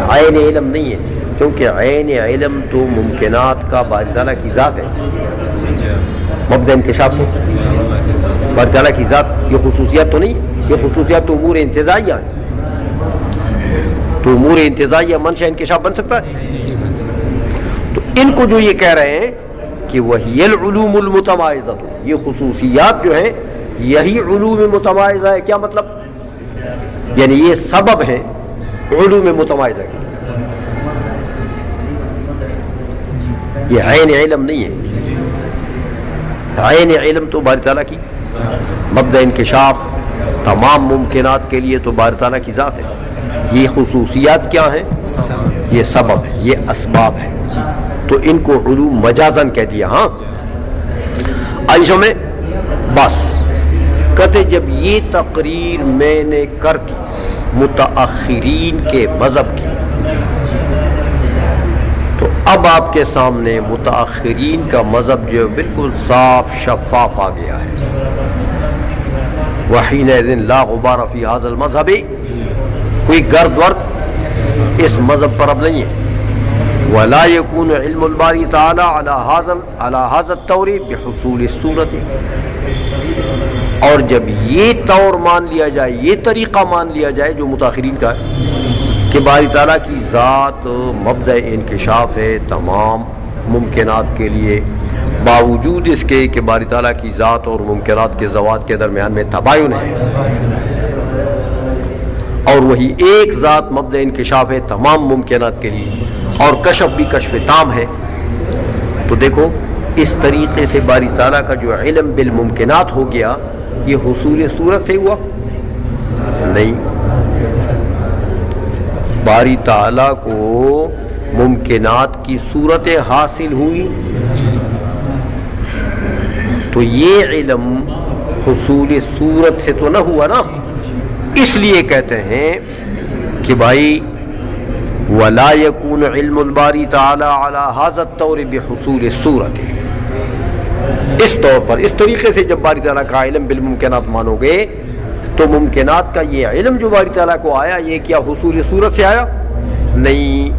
عین علم نہیں ہے، کیونکہ عین علم تو ممکنات کا باری تعالیٰ کی ذات ہے، مبدأ انکشاف ہے باری تعالیٰ کی ذات. یہ خصوصیات تو نہیں ہے، یہ خصوصیات تو امور انتزاعیہ ہیں. تو امور انتزاعیہ منشأ انکشاف بن سکتا ہے؟ تو ان کو جو یہ کہہ رہے ہیں کہ وہی العلوم المتمائزۃ، یہ خصوصیات جو ہیں یہی علوم متمائزہ ہے. کیا مطلب؟ یعنی یہ سبب ہیں علوم متمائزہ کے، یہ عین علم نہیں ہے. عین علم تو باری تعالیٰ کی مبدأ انکشاف تمام ممکنات کے لیے تو باری تعالیٰ کی ذات ہے. یہ خصوصیات کیا ہیں؟ یہ سبب ہے، یہ اسباب ہے. تو ان کو علوم مجازن کہہ دیا. ہاں عائشہ میں بس کہتے جب یہ تقریر میں نے کر دی متاخرین کے مذہب کی، تو اب آپ کے سامنے متاخرین کا مذہب جو بالکل صاف شفاف آ گیا ہے. وحینئذ لا غبار فی ھذا المذہب، کوئی گرد ورد اس مذہب پر اب نہیں ہے. ولا يكون علم الباری تعالی على هذا الطور بحصول الصورت، اور جب یہ طور مان لیا جائے، یہ طریقہ مان لیا جائے جو متاخرین کا ہے کہ باری تعالیٰ کی ذات مبدأ انکشاف ہے تمام ممکنات کے لیے، باوجود اس کے کہ باری تعالیٰ کی ذات اور ممکنات کے ذوات کے درمیان میں تباین ہے، اور وہی ایک ذات مبدأ انکشاف ہے تمام ممکنات کے لیے، اور کشف بھی کشف تام ہے. تو دیکھو اس طریقے سے باری تعالیٰ کا جو علم بالممکنات ہو گیا، یہ حصول صورت سے ہوا نہیں. باری تعالیٰ کو ممکنات کی صورتیں حاصل ہوئی، تو یہ علم حصول صورت سے تو نہ ہوا نا. اس لیے کہتے ہیں کہ بھائی ولا يكون علم الباری تعالی على هذا الطور بحصول الصورت، اس طور پر اس طریقے سے جب باری تعالیٰ کا علم بالممکنات مانو گے تو ممکنات کا یہ علم جو باری تعالیٰ کو آیا یہ کیا حصول صورت سے آیا نہیں.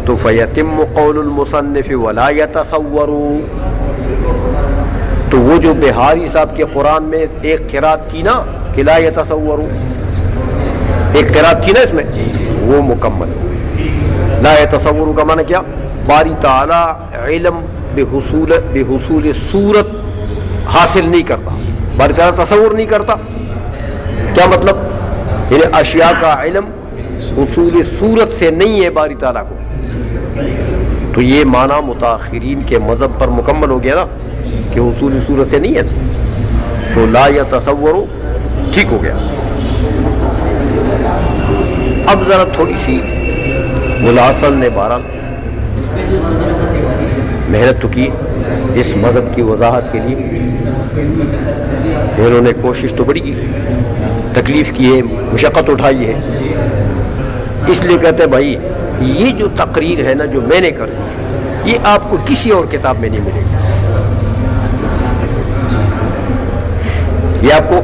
تو فیتم قول المصنف ولا يتصور، تو وہ جو بہاری صاحب کے قرآن میں ایک قرات تھی نا کہ لا يتصور، ایک قرات تھی نا اس میں، وہ مکمل ہو گئی. لا يتصور کا معنی کیا؟ باری تعالیٰ علم بحصول صورت حاصل نہیں کرتا، باری تعالیٰ تصور نہیں کرتا. کیا مطلب؟ یعنی اشیاء کا علم حصول صورت سے نہیں ہے باری تعالیٰ کو. تو یہ معنی متاخرین کے مذہب پر مکمل ہو گیا نا کہ حصول صورت سے نہیں ہے، تو لا يتصور ٹھیک ہو گیا. اب ذرا تھوڑی سی ملا حسن نے بہرحال محنت تو کی، اس مذہب کی وضاحت کے لیے انہوں نے کوشش تو بڑی کی، تکلیف کی ہے، مشقت اٹھائی ہے، اس لیے کہتے ہیں بھائی یہ جو تقریر ہے نا جو میں نے کر دی یہ آپ کو کسی اور کتاب میں نہیں ملے گی، یہ آپ کو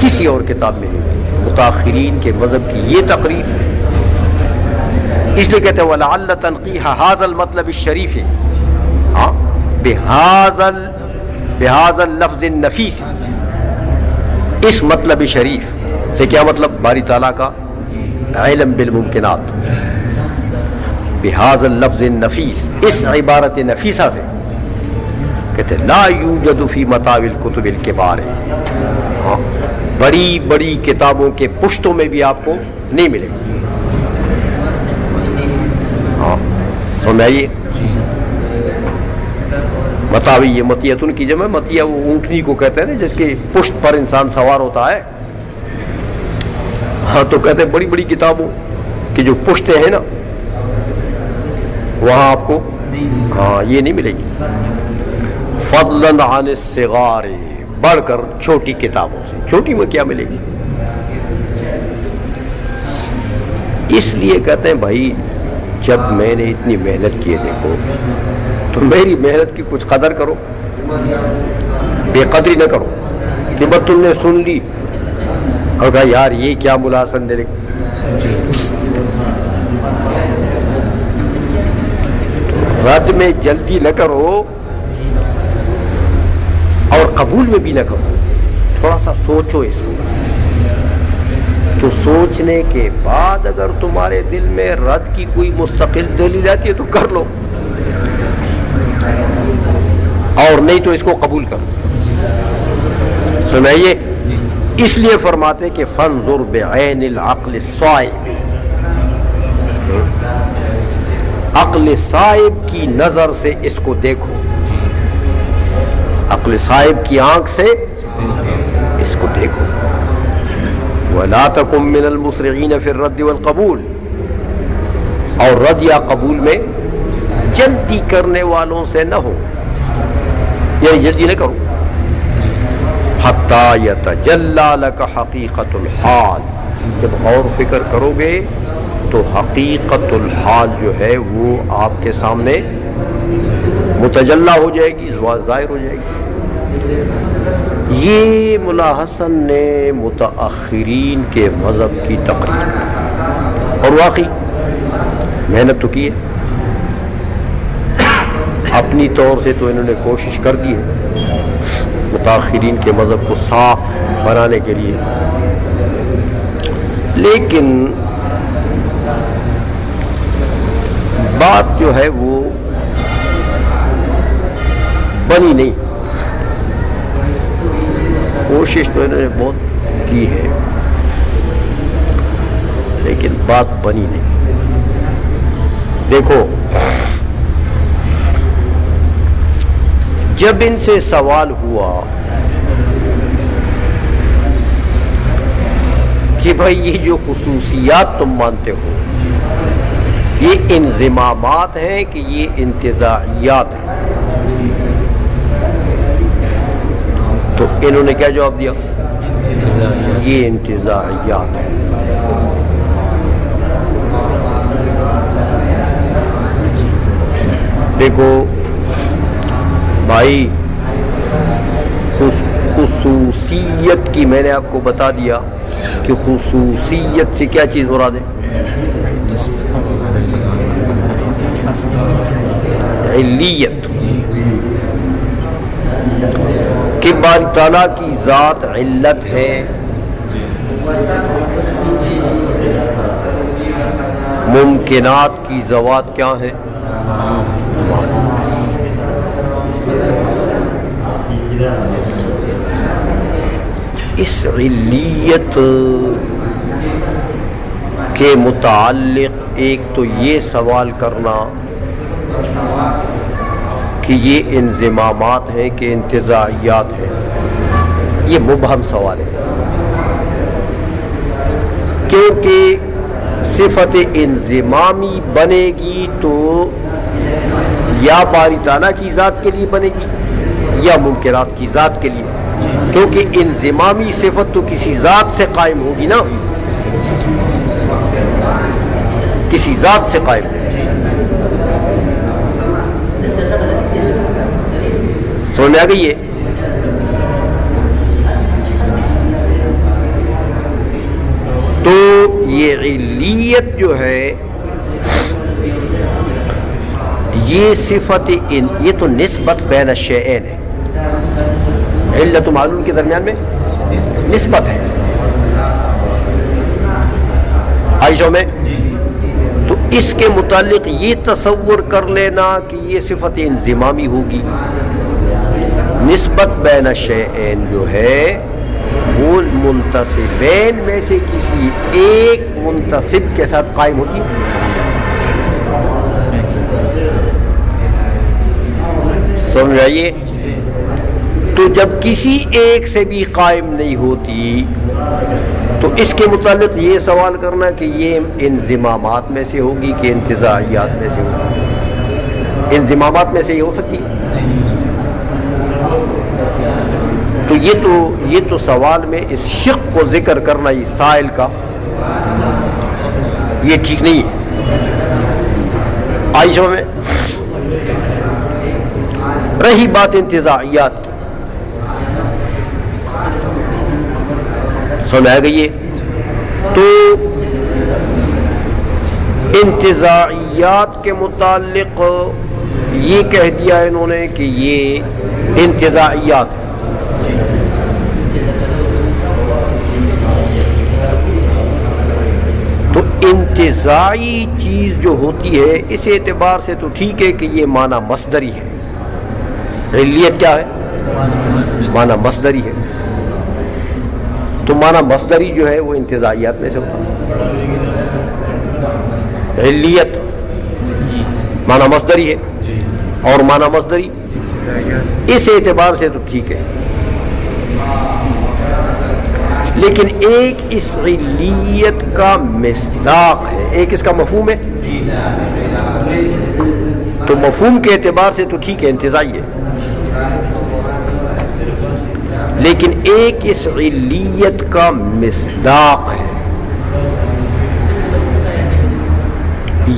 کسی اور کتاب میں نہیں ملے گی۔ متاخرین کے مذہب کی یہ تقریر، اس لیے کہتے ہیں وَلَعَلَّ تَنْقِيحَ هَذَا الْمَطْلَبِ الشَّرِيفِ بِهَذَا اللَّفْظِ النَّفِيسِ، اس مطلب شریف سے کیا مطلب؟ باری تعالیٰ کا علم بالممکنات، بِهَذَا اللَّفْظِ النَّفِيسِ، اس عبارت نفیسہ سے کہتے ہیں لا یوجد فی مطاوی الکتب الکبار، بڑی بڑی کتابوں کے پشتوں میں بھی آپ کو نہیں ملے گی۔ سمجھائیے، مطاوی یہ مطیتن کی جمع، مطیہ وہ اونٹنی کو کہتے ہیں نا جس کی پشت پر انسان سوار ہوتا ہے، ہاں تو کہتے ہیں بڑی بڑی کتابوں کی جو پشتیں ہیں نا وہاں آپ کو ہاں یہ نہیں ملے گی۔ فضلاً عن الصغار، بڑھ کر چھوٹی کتابوں سے، چھوٹی میں کیا ملے گی؟ اس لیے کہتے ہیں بھائی جب میں نے اتنی محنت کی ہے دیکھو تو میری محنت کی کچھ قدر کرو، بے قدری نہ کرو کہ بس تم نے سن لی اور کہا یار یہ کیا ملا حسن نے رد میں جلدی نہ کرو اور قبول میں بھی نہ کرو، تھوڑا سا سوچو اس کو، تو سوچنے کے بعد اگر تمہارے دل میں رد کی کوئی مستقل دلیل آتی ہے تو کر لو، اور نہیں تو اس کو قبول کرو۔ سنائیے، اس لیے فرماتے کہ فانظر بعین العقل الصائب، عقل صائب کی نظر سے اس کو دیکھو، عقل صائب کی آنکھ سے اس کو دیکھو۔ وَلَا تَكُن مِّنَ الْمُسْرِعِينَ فِي الرَّدِّ وَالْقَبُولِ، اور رد یا قبول میں جلدی کرنے والوں سے نہ ہو، یعنی جلدی نہ کرو۔ حَتَّى يَتَجَلَّى لَكَ حَقِيقَةُ الْحَالِ، جب غور فکر کرو گے تو حقیقت الحال جو ہے وہ آپ کے سامنے متجلی ہو جائے گی، ظاہر ہو جائے گی۔ یہ ملا حسن نے متاخرین کے مذہب کی تقریر کی، اور واقعی محنت تو کی ہے، اپنی طور سے تو انہوں نے کوشش کر دی ہے متاخرین کے مذہب کو صاف بنانے کے لیے، لیکن بات جو ہے وہ بنی نہیں۔ کوشش تو انہوں نے بہت کی ہے لیکن بات بنی نہیں۔ دیکھو جب ان سے سوال ہوا کہ بھائی یہ جو خصوصیات تم مانتے ہو یہ انضمامات ہیں کہ یہ انتزاعیات ہیں، تو انہوں نے کیا جواب دیا؟ یہ انتزاعیات ہیں۔ دیکھو بھائی خصوصیت کی میں نے آپ کو بتا دیا کہ خصوصیت سے کیا چیز مراد ہے؟ علیت، کہ باری تعالیٰ کی ذات علت ہے، ممکنات کی ذوات کیا ہیں؟ اس علیت کے متعلق ایک تو یہ سوال کرنا کہ یہ انضمامات ہیں کہ انتزاعیات ہیں، یہ مبہم سوال ہے، کیونکہ صفت انضمامی بنے گی تو یا باری تعالیٰ کی ذات کے لیے بنے گی یا ممکنات کی ذات کے لیے، کیونکہ انضمامی صفت تو کسی ذات سے قائم ہوگی نا، کسی ذات سے قائم ہوگی۔ سمجھ میں آ گئی ہے؟ تو یہ علیت جو ہے یہ صفت یہ تو نسبت بین الشیئین ہے، علت و معلول کے درمیان میں نسبت ہے، عائشہ میں تو اس کے متعلق یہ تصور کر لینا کہ یہ صفت انضمامی ہوگی، نسبت بین الشیئین جو ہے وہ منتصبین میں سے کسی ایک منتصب کے ساتھ قائم ہوتی ہے۔ سمجھ آئیے؟ تو جب کسی ایک سے بھی قائم نہیں ہوتی تو اس کے متعلق یہ سوال کرنا کہ یہ انضمامات میں سے ہوگی کہ انتزاعیات میں سے ہوگی، انضمامات میں سے یہ ہو سکتی ہے؟ تو یہ تو سوال میں اس شق کو ذکر کرنا یہ سائل کا یہ ٹھیک نہیں ہے۔ عائشہ میں رہی بات انتزاعیات کی، سمجھ آ گئی ہے؟ تو انتزاعیات کے متعلق یہ کہہ دیا انہوں نے کہ یہ انتزاعیات ہے، تو انتزاعی چیز جو ہوتی ہے اس اعتبار سے تو ٹھیک ہے کہ یہ معنی مصدری ہے، علیت کیا ہے؟ معنی مصدری ہے، تو معنی مصدری جو ہے وہ انتزاعیات میں سے ہوتا ہے، علیت معنی مصدری ہے اور معنی مصدری اس اعتبار سے تو ٹھیک ہے، لیکن ایک اس علیت کا مصداق ہے، ایک اس کا مفہوم ہے، تو مفہوم کے اعتبار سے تو ٹھیک ہے انتزاعی ہے، لیکن ایک اس علیت کا مصداق ہے،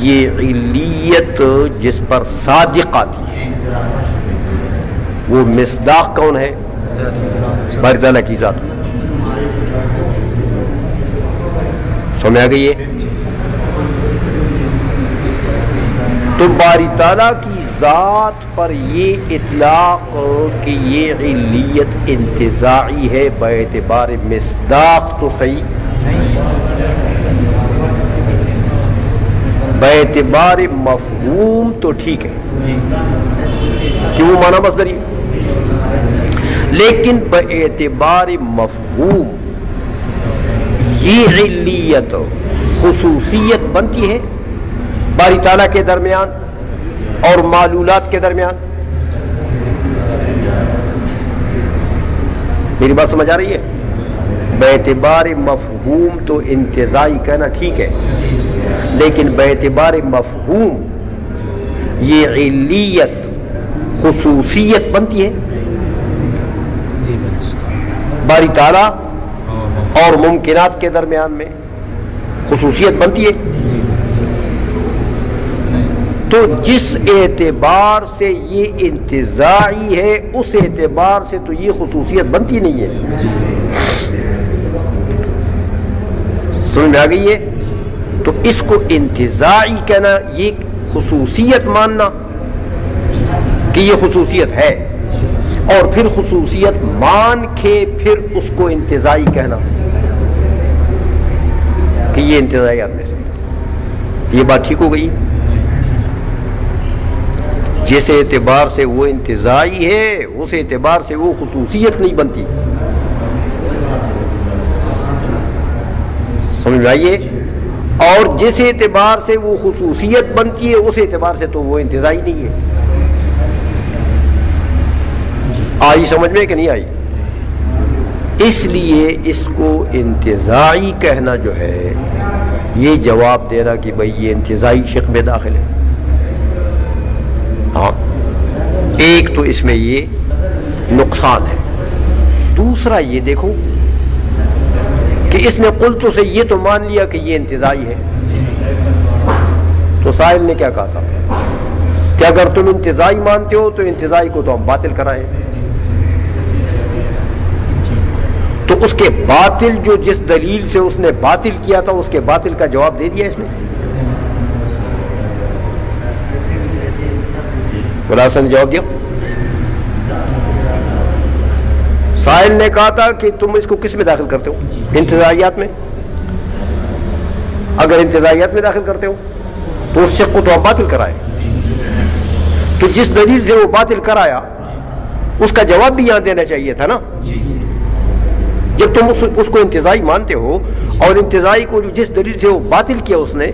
یہ علیت جس پر صادق آتی ہے وہ مصداق کون ہے؟ باری تعالیٰ کی ذات۔ سمجھ آ گئی ہے؟ تو باری تعالیٰ کی ذات پر یہ اطلاق کہ یہ علیت انتزاعی ہے باعتبار مصداق تو صحیح، باعتبار مفہوم تو ٹھیک ہے کہ وہ معنی مصدری ہے، لیکن باعتبار مفہوم یہ علیت خصوصیت بنتی ہے باری تعالیٰ کے درمیان اور معلولات کے درمیان۔ میری بات سمجھ آ رہی ہے؟ باعتبار مفہوم تو انتزاعی کہنا ٹھیک ہے، لیکن باعتبار مفہوم یہ علیت خصوصیت بنتی ہے باری تعالیٰ اور ممکنات کے درمیان میں خصوصیت بنتی ہے، تو جس اعتبار سے یہ انتزاعی ہے اس اعتبار سے تو یہ خصوصیت بنتی نہیں ہے۔ سمجھ میں آ گئی ہے؟ تو اس کو انتزاعی کہنا، یہ خصوصیت ماننا کہ یہ خصوصیت ہے، اور پھر خصوصیت مان کے پھر اس کو انتزاعی کہنا کہ یہ انتزاعیات میں سے، یہ بات ٹھیک ہو گئی؟ جس اعتبار سے وہ انتزاعی ہے اس اعتبار سے وہ خصوصیت نہیں بنتی، سمجھ میں آئیے؟ اور جس اعتبار سے وہ خصوصیت بنتی ہے اس اعتبار سے تو وہ انتزاعی نہیں ہے۔ آئی سمجھ میں کہ نہیں آئی؟ اس لیے اس کو انتزاعی کہنا جو ہے یہ جواب دینا کہ بھئی یہ انتزاعی شق میں داخل ہے، ہاں، ایک تو اس میں یہ نقصان ہے. دوسرا یہ دیکھو کہ اس نے قلت سے یہ تو مان لیا کہ یہ انتزاعی ہے. تو سائل نے کیا کہا تھا کہ اگر تم انتزاعی مانتے ہو تو انتزاعی کو تو ہم باطل کرائیں. تو اس کے باطل جو جس دلیل سے اس نے باطل کیا تھا اس کے باطل کا جواب دے دیا اس نے. خلاصہ نے جواب دیا. سائل نے کہا تھا کہ تم اس کو کس میں داخل کرتے ہو؟ انتزاعیات میں. اگر انتزاعیات میں داخل کرتے ہو تو اس شق کو تو ہم باطل کرائے. تو جس دلیل سے وہ باطل کرایا اس کا جواب بھی یہاں دینا چاہیے تھا نا. جب تم اس کو انتزاعی مانتے ہو اور انتزاعی کو جس دلیل سے وہ باطل کیا اس نے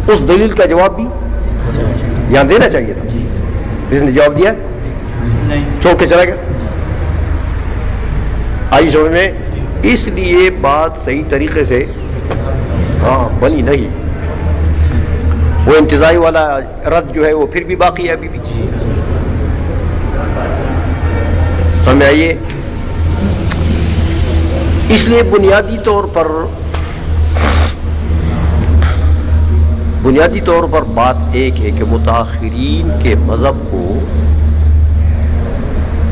اس دلیل کا جواب بھی یہاں دینا چاہیے تھا. اس نے جواب دیا چھوڑ کے چلا گیا. آئی سمجھ میں. اس لیے بات صحیح طریقے سے بنی نہیں. وہ انتزاعی والا رد جو ہے وہ پھر بھی باقی ہے ابھی بھی. سمجھ آئیے. اس لیے بنیادی طور پر بات ایک ہے کہ متاخرین کے مذہب کو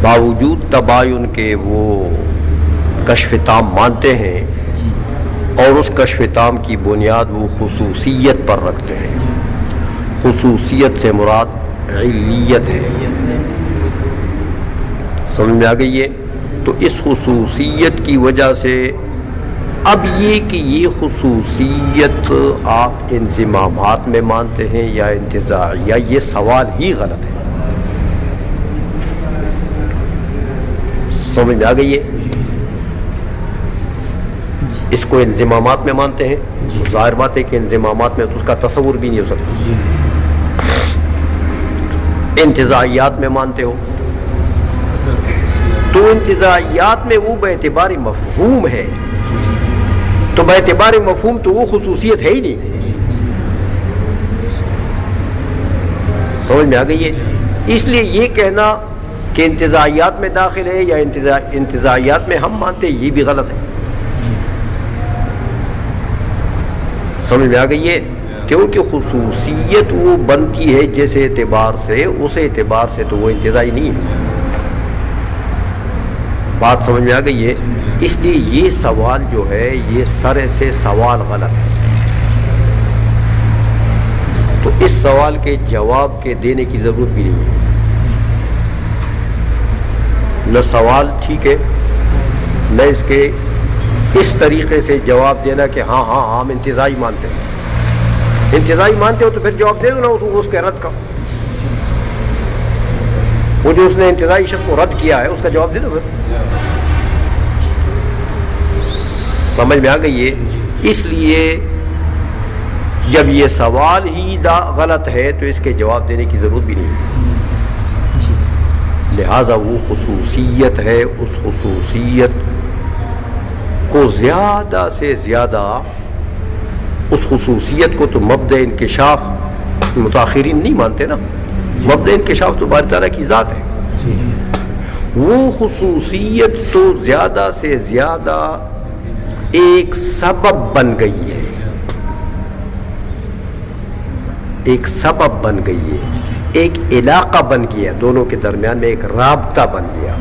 باوجود تباین کے وہ کشف تام مانتے ہیں اور اس کشف تام کی بنیاد وہ خصوصیت پر رکھتے ہیں. خصوصیت سے مراد علیت ہے. سمجھ میں آ گئی ہے. تو اس خصوصیت کی وجہ سے اب یہ کہ یہ خصوصیت آپ انضمامات میں مانتے ہیں یا انتزاعیہ، یہ سوال ہی غلط ہے. سمجھ میں آ گئی ہے. اس کو انضمامات میں مانتے ہیں، ظاہر بات ہے کہ انضمامات میں تو اس کا تصور بھی نہیں ہو سکتا. انتزاعیات میں مانتے ہو تو انتزاعیات میں وہ باعتبار مفہوم ہے. تو باعتبار مفہوم تو وہ خصوصیت ہے ہی نہیں. سمجھ میں آ گئی ہے. اس لیے یہ کہنا کہ انتزاعیات میں داخل ہے یا انتزاعیات میں ہم مانتے ہیں یہ بھی غلط ہے. سمجھ میں آ گئی ہے. کیونکہ خصوصیت وہ بنتی ہے جس اعتبار سے، اس اعتبار سے تو وہ انتزاعی نہیں ہے. بات سمجھ میں آ گئی ہے. اس لیے یہ سوال جو ہے یہ سرے سے سوال غلط ہے. تو اس سوال کے جواب کے دینے کی ضرورت بھی نہیں ہے. نہ سوال ٹھیک ہے نہ اس کے اس طریقے سے جواب دینا کہ ہاں ہم انتزاعی مانتے ہیں. انتزاعی مانتے ہو تو پھر جواب دے دو نا اس کے رد کا. وہ جو اس نے انتزاعی شخص کو رد کیا ہے اس کا جواب دے دو. سمجھ میں آ گئی ہے. اس لیے جب یہ سوال ہی غلط ہے تو اس کے جواب دینے کی ضرورت بھی نہیں ہے. لہذا وہ خصوصیت ہے، اس خصوصیت کو زیادہ سے زیادہ، اس خصوصیت کو تو مبدأ انکشاف متاخرین نہیں مانتے نا. مبدأ انکشاف تو باری تعالیٰ کی ذات ہے. وہ خصوصیت تو زیادہ سے زیادہ ایک سبب بن گئی ہے، ایک سبب بن گئی ہے، ایک علاقہ بن گیا، دونوں کے درمیان میں ایک رابطہ بن گیا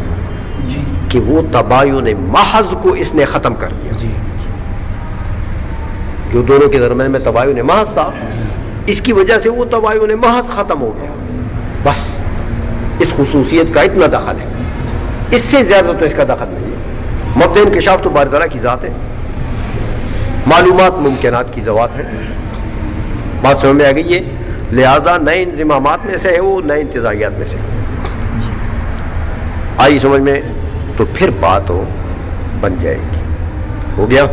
کہ وہ تباین محض کو اس نے ختم کر دیا. جو دونوں کے درمیان میں تباین محض تھا اس کی وجہ سے وہ تباین محض ختم ہو گیا. بس اس خصوصیت کا اتنا دخل ہے، اس سے زیادہ تو اس کا دخل نہیں ہے. مبدأ انکشاف تو باری تعالیٰ کی ذات ہے، معلومات ممکنات کی ذوات ہے. بات سمجھ میں آ گئی ہے. لہذا نئے انضمامات میں سے ہے وہ، نئے انتزاعیات میں سے. آئی سمجھ میں. تو پھر بات بن جائے گی. ہو گیا.